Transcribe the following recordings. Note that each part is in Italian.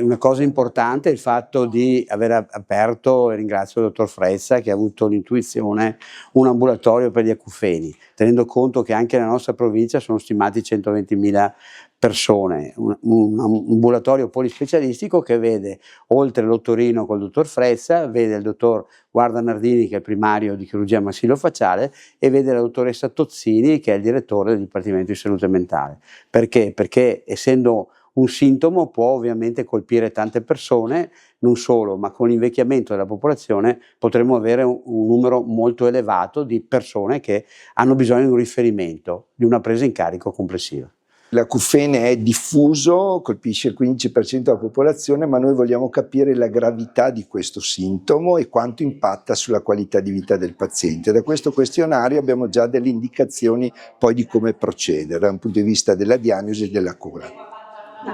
Una cosa importante è il fatto di aver aperto, e ringrazio il dottor Frezza che ha avuto l'intuizione, un ambulatorio per gli acufeni, tenendo conto che anche nella nostra provincia sono stimati 120.000 persone, un ambulatorio polispecialistico che vede, oltre l'ottorino col dottor Frezza, vede il dottor Guarda Nardini che è il primario di chirurgia massillofacciale e vede la dottoressa Tozzini che è il direttore del Dipartimento di Salute Mentale. Perché? Perché essendo un sintomo può ovviamente colpire tante persone, non solo, ma con l'invecchiamento della popolazione potremmo avere un numero molto elevato di persone che hanno bisogno di un riferimento, di una presa in carico complessiva. L'acufene è diffuso, colpisce il 15% della popolazione, ma noi vogliamo capire la gravità di questo sintomo e quanto impatta sulla qualità di vita del paziente. Da questo questionario abbiamo già delle indicazioni poi di come procedere dal punto di vista della diagnosi e della cura.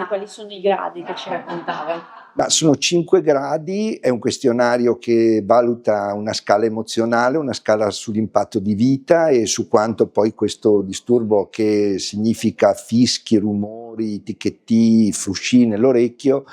Quali sono i gradi che ci raccontava? Ma sono 5 gradi, è un questionario che valuta una scala emozionale, una scala sull'impatto di vita e su quanto poi questo disturbo, che significa fischi, rumori, ticchetti, frusci nell'orecchio,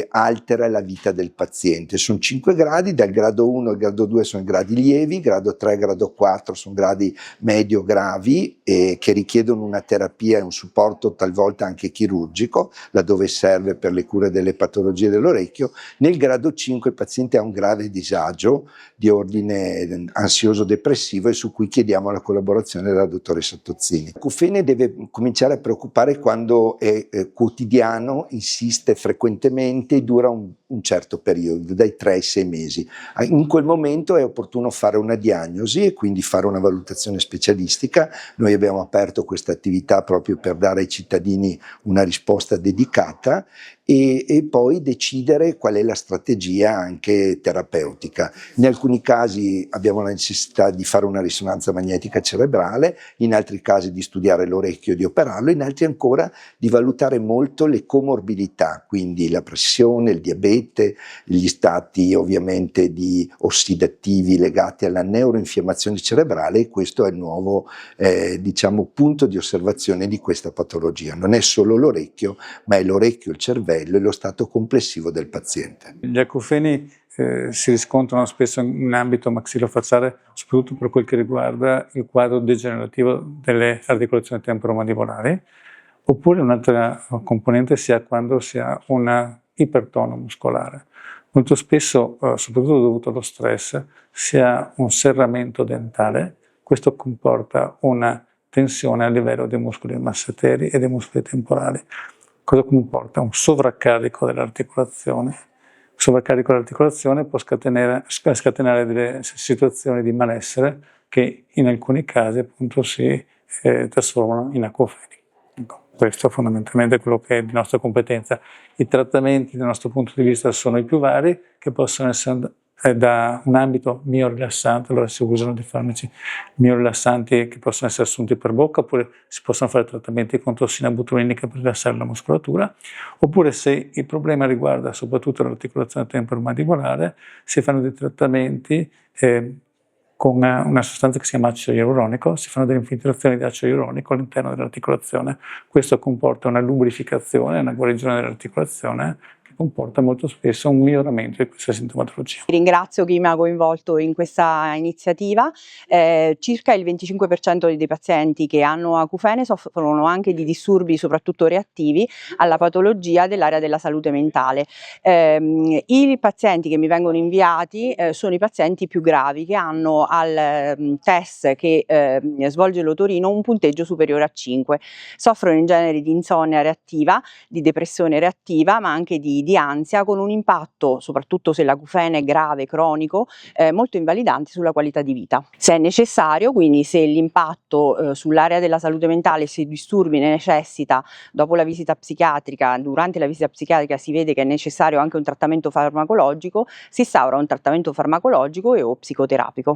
altera la vita del paziente. Sono 5 gradi, dal grado 1 al grado 2 sono gradi lievi, grado 3 e grado 4 sono gradi medio-gravi che richiedono una terapia e un supporto talvolta anche chirurgico, laddove serve per le cure delle patologie dell'orecchio. Nel grado 5 il paziente ha un grave disagio di ordine ansioso-depressivo e su cui chiediamo la collaborazione della dottoressa Tozzini. L'acufene deve cominciare a preoccupare quando è quotidiano, insiste frequentemente e dura un certo periodo, dai 3 ai 6 mesi. In quel momento è opportuno fare una diagnosi e quindi fare una valutazione specialistica. Noi abbiamo aperto questa attività proprio per dare ai cittadini una risposta dedicata e poi decidere qual è la strategia anche terapeutica. In alcuni casi abbiamo la necessità di fare una risonanza magnetica cerebrale, in altri casi di studiare l'orecchio e di operarlo, in altri ancora di valutare molto le comorbidità, quindi la pressione, il diabete, gli stati ovviamente di ossidativi legati alla neuroinfiammazione cerebrale, e questo è il nuovo diciamo, punto di osservazione di questa patologia. Non è solo l'orecchio, ma è l'orecchio, il cervello e lo stato complessivo del paziente. Gli acufeni si riscontrano spesso in ambito maxillofacciale, soprattutto per quel che riguarda il quadro degenerativo delle articolazioni temporomandibolari, oppure un'altra componente si ha quando si ha una ipertono muscolare. Molto spesso, soprattutto dovuto allo stress, si ha un serramento dentale. Questo comporta una tensione a livello dei muscoli masseteri e dei muscoli temporali. Cosa comporta? Un sovraccarico dell'articolazione. Il sovraccarico dell'articolazione può scatenare delle situazioni di malessere che in alcuni casi appunto si trasformano in acufeni. Ecco, questo fondamentalmente è quello che è di nostra competenza. I trattamenti dal nostro punto di vista sono i più vari, che possono essere da un ambito miorilassante, allora si usano dei farmaci miorilassanti che possono essere assunti per bocca, oppure si possono fare trattamenti con tossina botulinica per rilassare la muscolatura, oppure se il problema riguarda soprattutto l'articolazione temporomandibolare, si fanno dei trattamenti con una sostanza che si chiama acido ialuronico, si fanno delle infiltrazioni di acido ialuronico all'interno dell'articolazione. Questo comporta una lubrificazione, una guarigione dell'articolazione, comporta molto spesso un miglioramento di questa sintomatologia. Ringrazio chi mi ha coinvolto in questa iniziativa. Circa il 25% dei pazienti che hanno acufene soffrono anche di disturbi soprattutto reattivi alla patologia dell'area della salute mentale. I pazienti che mi vengono inviati sono i pazienti più gravi, che hanno al test che svolge l'otorino un punteggio superiore a 5. Soffrono in genere di insonnia reattiva, di depressione reattiva, ma anche di ansia, con un impatto, soprattutto se l'acufene è grave, cronico, molto invalidante sulla qualità di vita. Se è necessario, quindi se l'impatto sull'area della salute mentale, se i disturbi ne necessita, dopo la visita psichiatrica, durante la visita psichiatrica si vede che è necessario anche un trattamento farmacologico, si instaura un trattamento farmacologico e o psicoterapico.